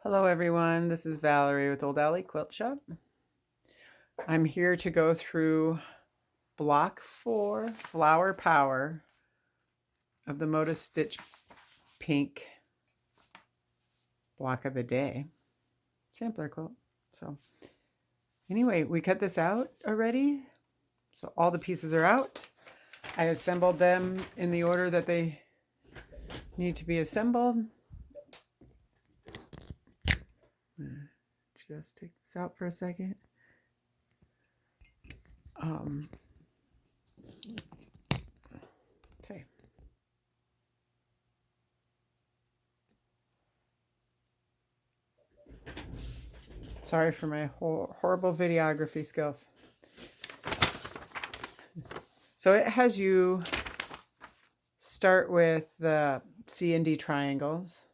Hello everyone, this is Valerie with Old Alley Quilt Shop. I'm here to go through block 4, Flower Power of the Moda Stitch Pink block of the day sampler quilt. So anyway, we cut this out already. So all the pieces are out. I assembled them in the order that they need to be assembled. Just take this out for a second. Okay. Sorry for my horrible videography skills. So it has you start with the C and D triangles,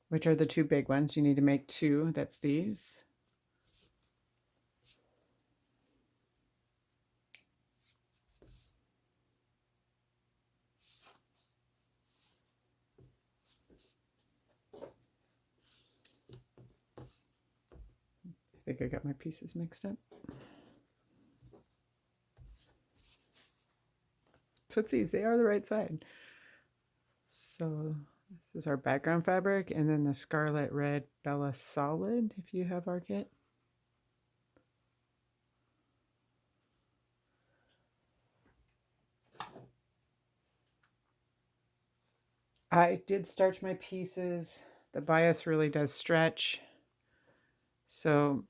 which are the two big ones. You need to make two. That's these. I think I got my pieces mixed up. Tootsies, they are the right side. So this is our background fabric, and then the Scarlet Red Bella Solid, if you have our kit. I did starch my pieces. The bias really does stretch. So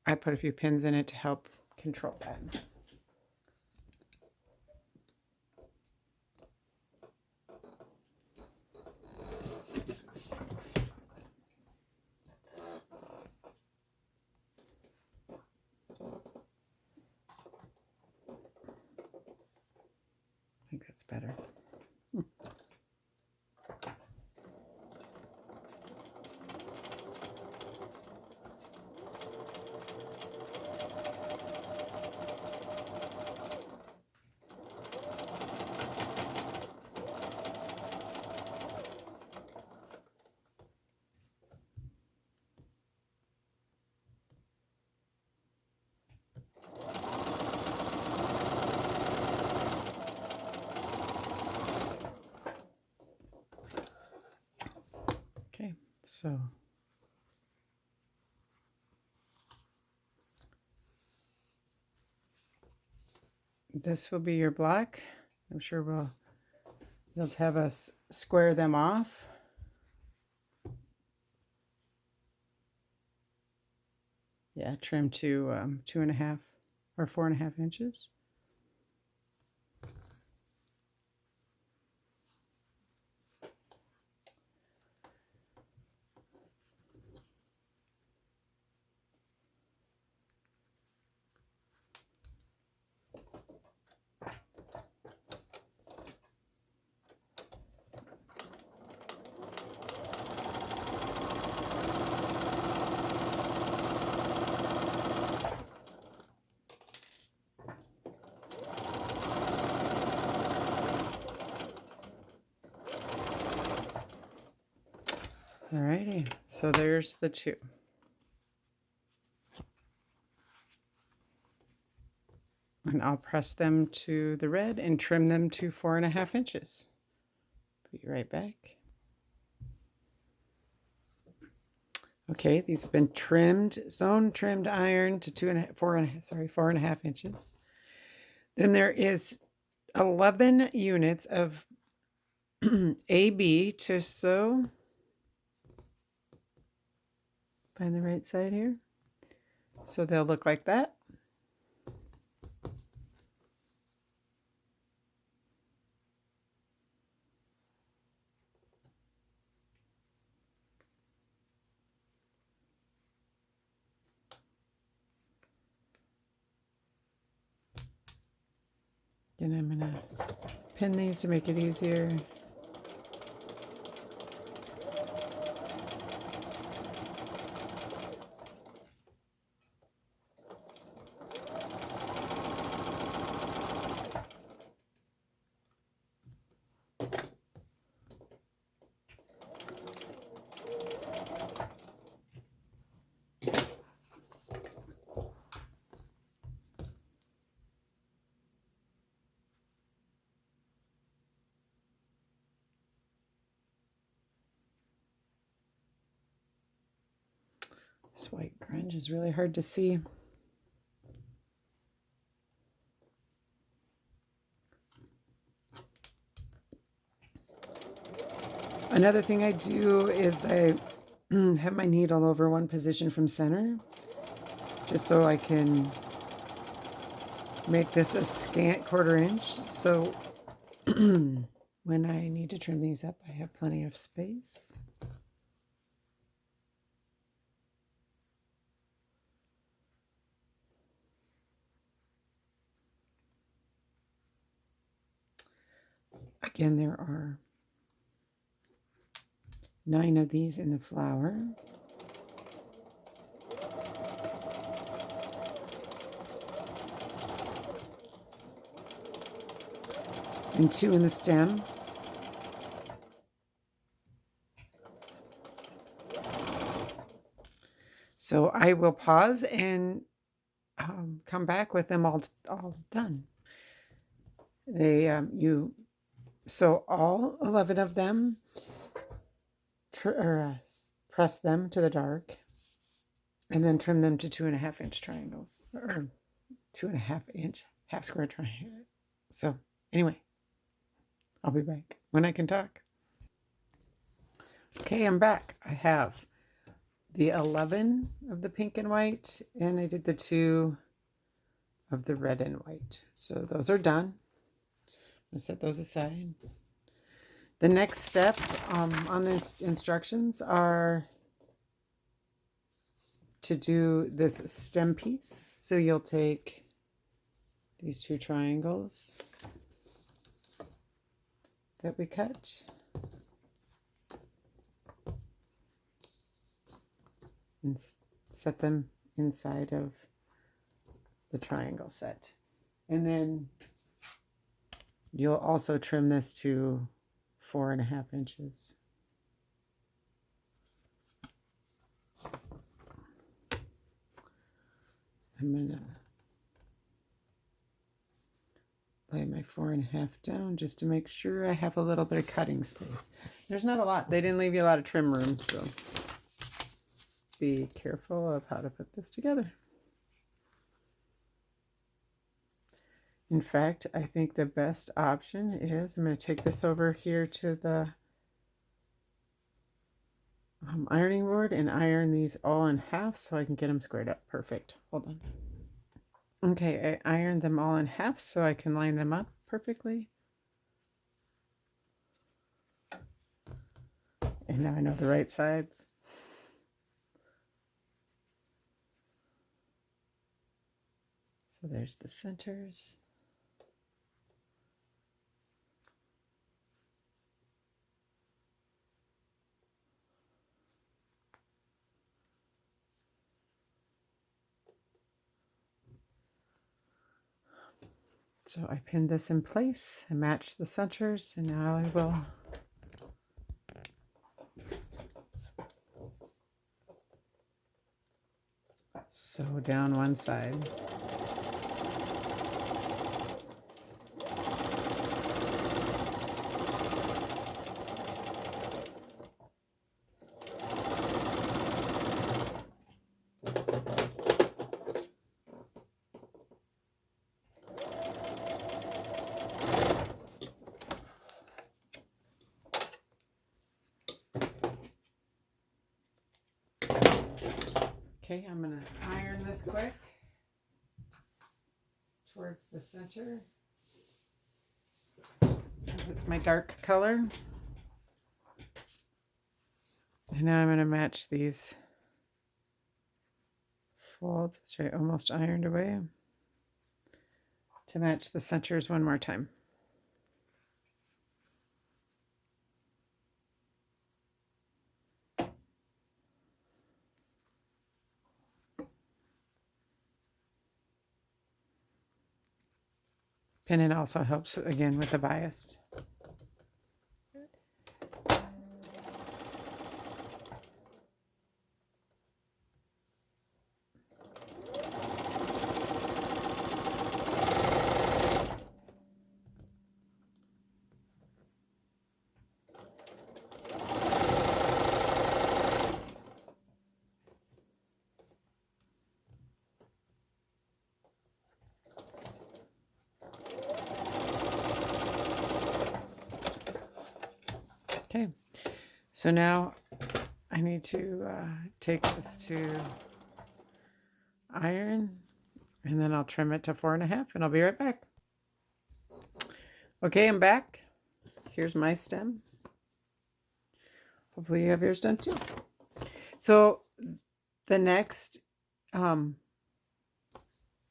I put a few pins in it to help control that. I think that's better. Okay, so this will be your block. I'm sure you'll have us square them off. Yeah, trim to 2.5 or 4.5 inches. Alrighty, so there's the two. And I'll press them to the red and trim them to 4.5 inches. Be right back. Okay, these have been trimmed, zone trimmed iron to 4.5 inches. Then there is 11 units of AB to sew. Find the right side here. So they'll look like that. And I'm going to pin these to make it easier. This white grunge is really hard to see. Another thing I do is I have my needle over one position from center, just so I can make this a scant 1/4 inch. So when I need to trim these up, I have plenty of space. Again, there are 9 of these in the flower. And 2 in the stem. So I will pause and come back with them all done. So all 11 of them, press them to the dark, and then trim them to 2.5 inch triangles, or 2.5 inch half square triangle. So anyway, I'll be back when I can talk. Okay, I'm back. I have the 11 of the pink and white, and I did the 2 of the red and white. So those are done. I'm going to set those aside. The next step on the instructions are to do this stem piece. So you'll take these 2 triangles that we cut, and set them inside of the triangle set. And then you'll also trim this to 4.5 inches. I'm gonna lay my 4.5 down just to make sure I have a little bit of cutting space. There's not a lot. They didn't leave you a lot of trim room, so be careful of how to put this together. In fact, I think the best option is I'm going to take this over here to the ironing board and iron these all in half so I can get them squared up. Perfect. Hold on. Okay, I ironed them all in half so I can line them up perfectly. And now I know the right sides. So there's the centers. So I pinned this in place and matched the centers, and now I will sew down one side. Okay, I'm going to iron this quick towards the center, because it's my dark color. And now I'm going to match these folds, which I almost ironed away, to match the centers one more time. Pinning also helps again with the bias. Okay, so now I need to take this to iron, and then I'll trim it to 4.5, and I'll be right back. Okay, I'm back. Here's my stem. Hopefully you have yours done too. So the next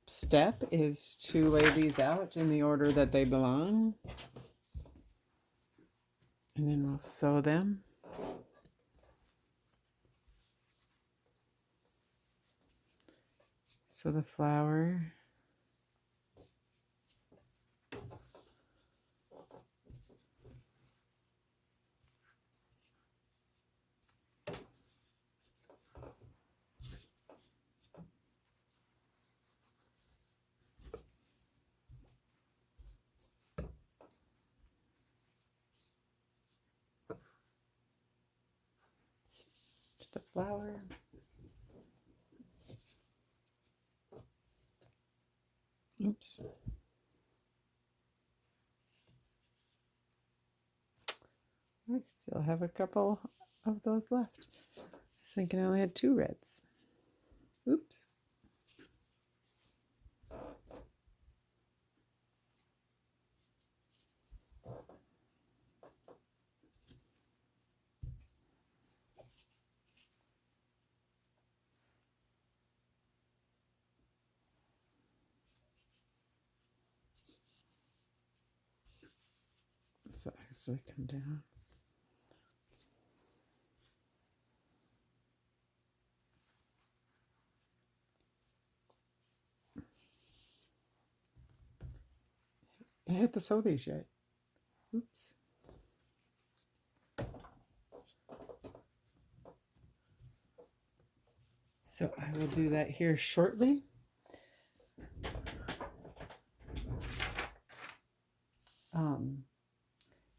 step is to lay these out in the order that they belong. And then we'll sew them. So the flower. Just the flower. Oops. I still have a couple of those left. I was thinking I only had 2 reds. Oops. Let's actually come down. I didn't have to sew these yet. Oops. So I will do that here shortly.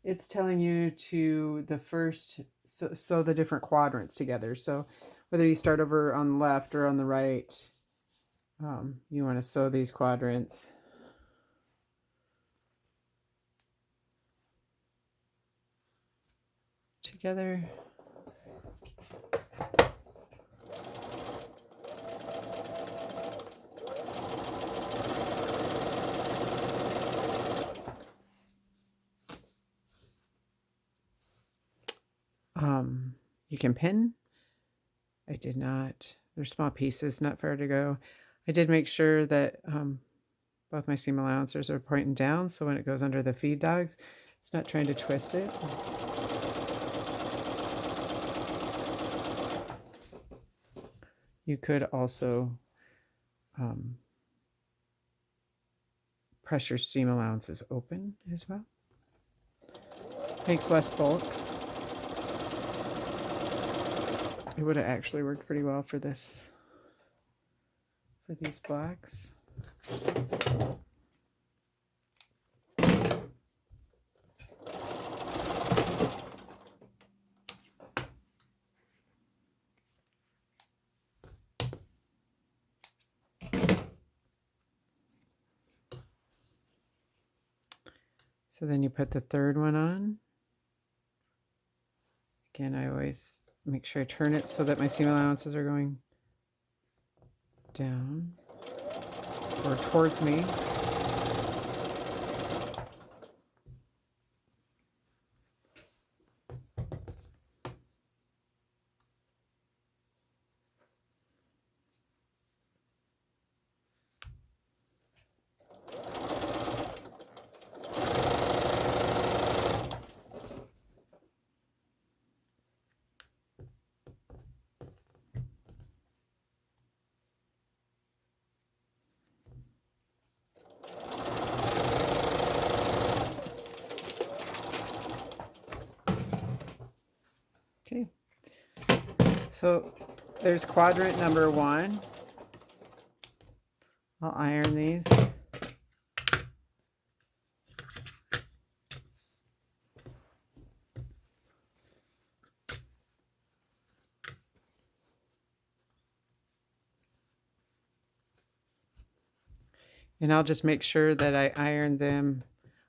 It's telling you to the first sew the different quadrants together. So whether you start over on the left or on the right, you want to sew these quadrants. Together. You can pin. I did not. They're small pieces, not far to go. I did make sure that both my seam allowancers are pointing down, so when it goes under the feed dogs, it's not trying to twist it. You could also press your seam allowances open as well. Makes less bulk. It would have actually worked pretty well for this, for these blocks. So then you put the third one on. Again, I always make sure I turn it so that my seam allowances are going down or towards me. Okay, so there's quadrant number 1. I'll iron these. And I'll just make sure that I iron them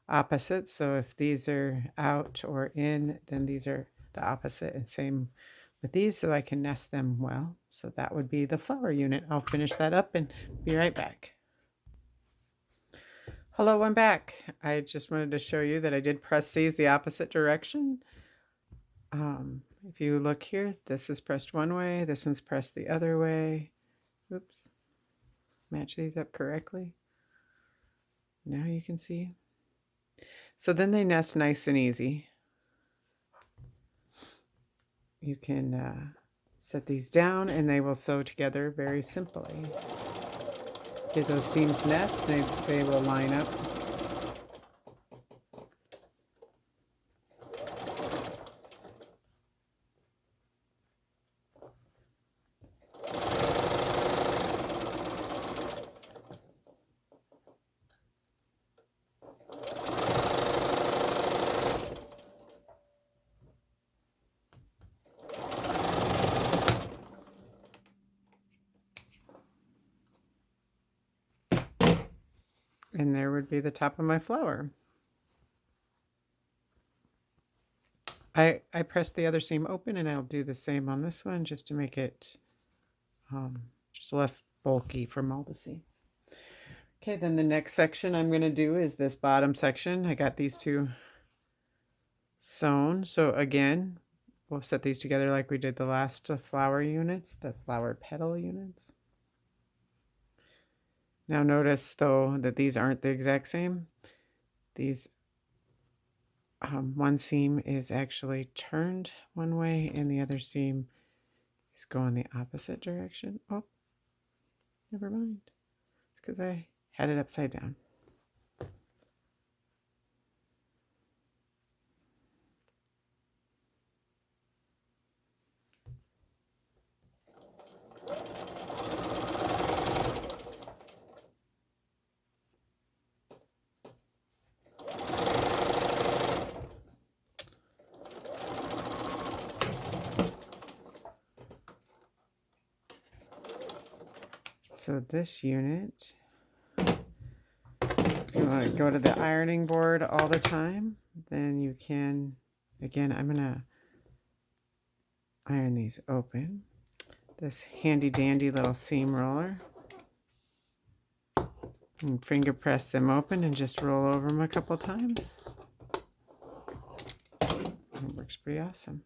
opposite. So if these are out or in, then these are the opposite, and same with these, so I can nest them well. So that would be the flower unit. I'll finish that up and be right back. Hello, I'm back. I just wanted to show you that I did press these the opposite direction. If you look here, this is pressed one way, this one's pressed the other way. Oops. Match these up correctly. Now you can see. So then they nest nice and easy. You can set these down and they will sew together very simply. Get those seams nest, they will line up. And there would be the top of my flower. I pressed the other seam open, and I'll do the same on this one just to make it just less bulky from all the seams. Okay, then the next section I'm going to do is this bottom section. I got these two sewn. So again, we'll set these together like we did the last flower units, the flower petal units. Now notice though that these aren't the exact same. These one seam is actually turned one way and the other seam is going the opposite direction. Oh, never mind. It's because I had it upside down. So this unit, if you want to go to the ironing board all the time, then you can, again, I'm going to iron these open. This handy dandy little seam roller. And finger press them open and just roll over them a couple times. It works pretty awesome.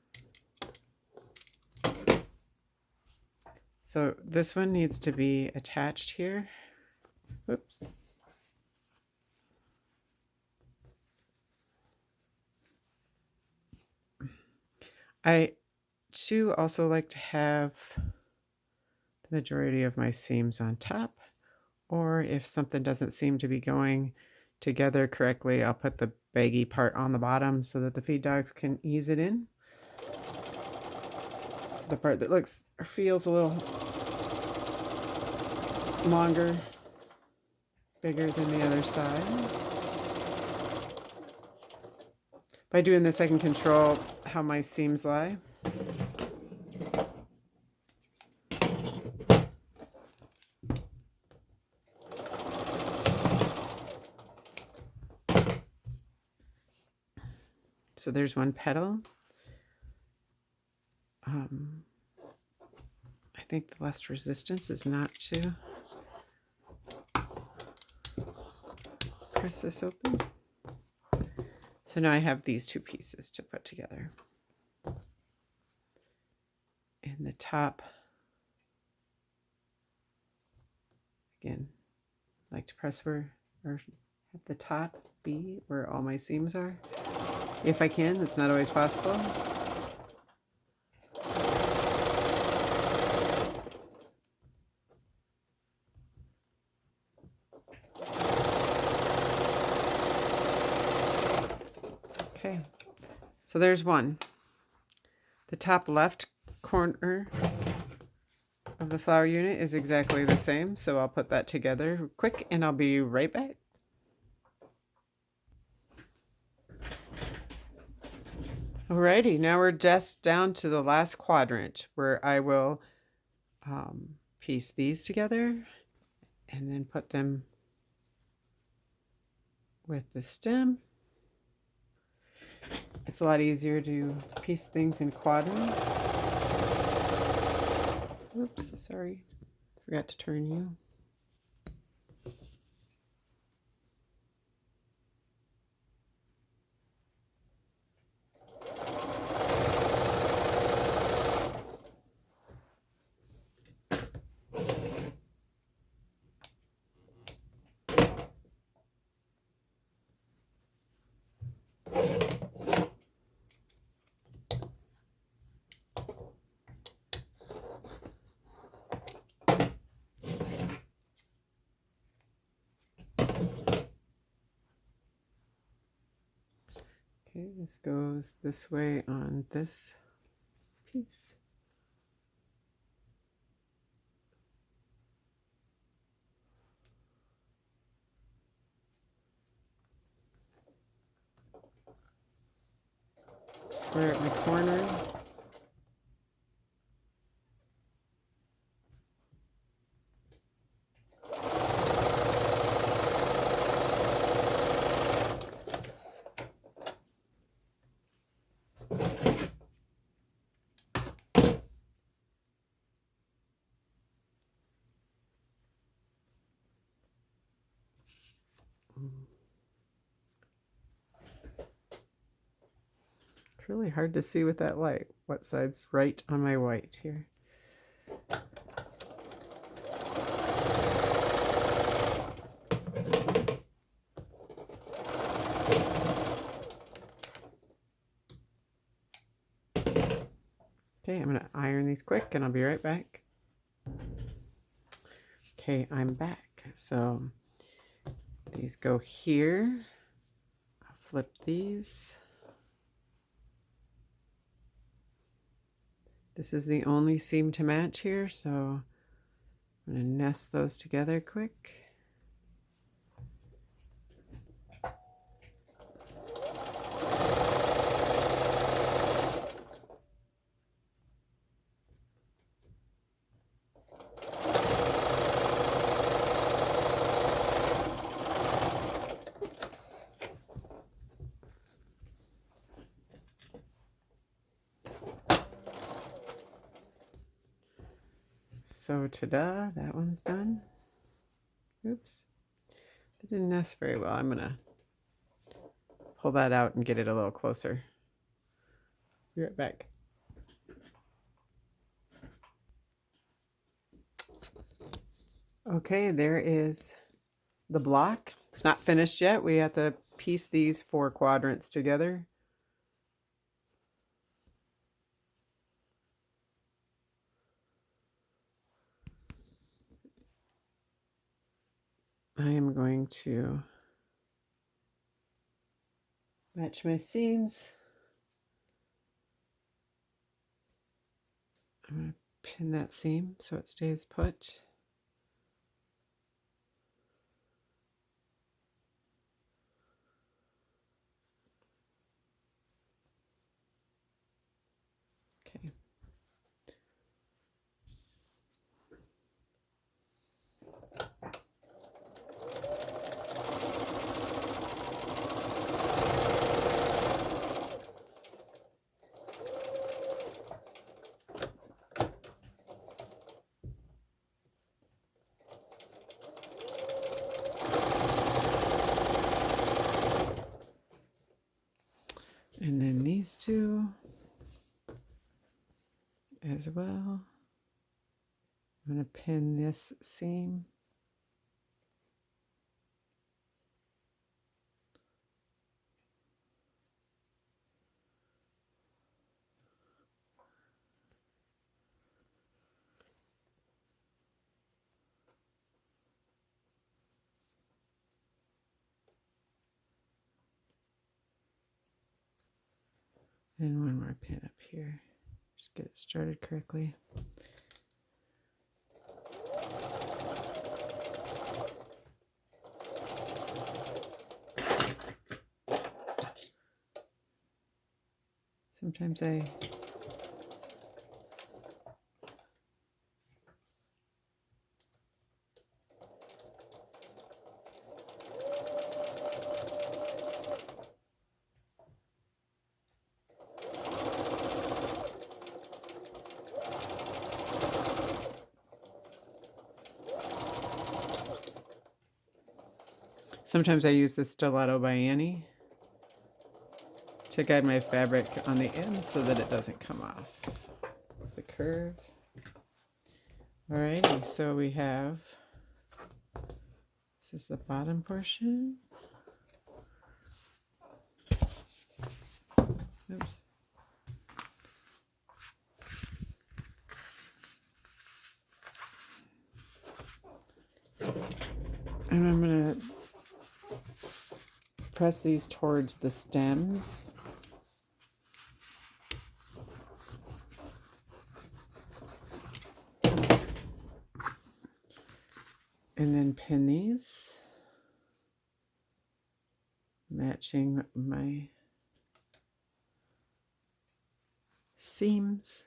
So this one needs to be attached here. Oops. I too also like to have the majority of my seams on top, or if something doesn't seem to be going together correctly, I'll put the baggy part on the bottom so that the feed dogs can ease it in. The part that looks or feels a little longer, bigger than the other side. By doing this, I can control how my seams lie. So there's one petal. I think the less resistance is not to press this open. So now I have these two pieces to put together. And the top, again, I like to press where, or have the top be where all my seams are. If I can, it's not always possible. Okay, so there's one. The top left corner of the flower unit is exactly the same, so I'll put that together quick and I'll be right back. Alrighty, now we're just down to the last quadrant where I will piece these together and then put them with the stem. a lot easier to piece things in quadrants. Oops, sorry. Forgot to turn you. Okay, this goes this way on this piece. Square at my corner. It's really hard to see with that light what side's right on my white here. Okay, I'm going to iron these quick and I'll be right back. Okay, I'm back. So these go here. I'll flip these. This is the only seam to match here, so I'm going to nest those together quick. So ta-da, that one's done. Oops, that didn't nest very well. I'm gonna pull that out and get it a little closer. Be right back. Okay, there is the block. It's not finished yet. We have to piece these 4 quadrants together. I am going to match my seams. I'm going to pin that seam so it stays put. Okay. And then these 2 as well. I'm going to pin this seam. And one more pin up here. Just get it started correctly. Sometimes I Sometimes I use the Stiletto by Annie to guide my fabric on the end so that it doesn't come off the curve. Alrighty, so we have, this is the bottom portion. Oops. And I'm going to press these towards the stems. And then pin these, matching my seams.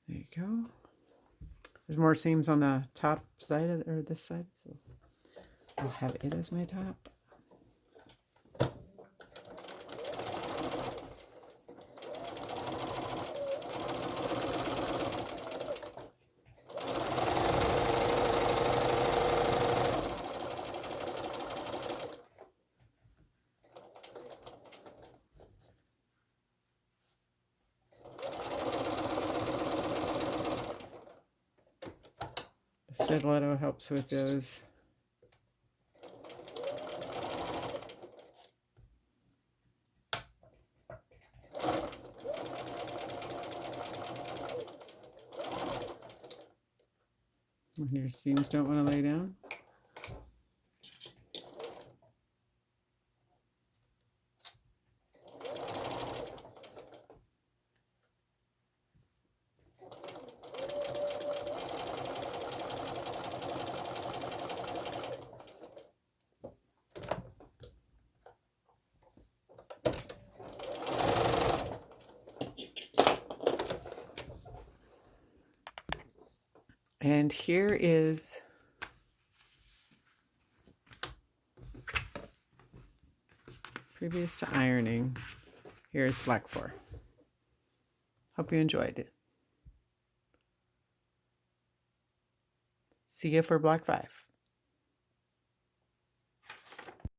There you go. There's more seams on the top side of or this side, so I'll have it as my top. Stiletto helps with those. When your seams don't want to lay down. And here is previous to ironing. Here's Black 4. Hope you enjoyed it. See you for Black 5.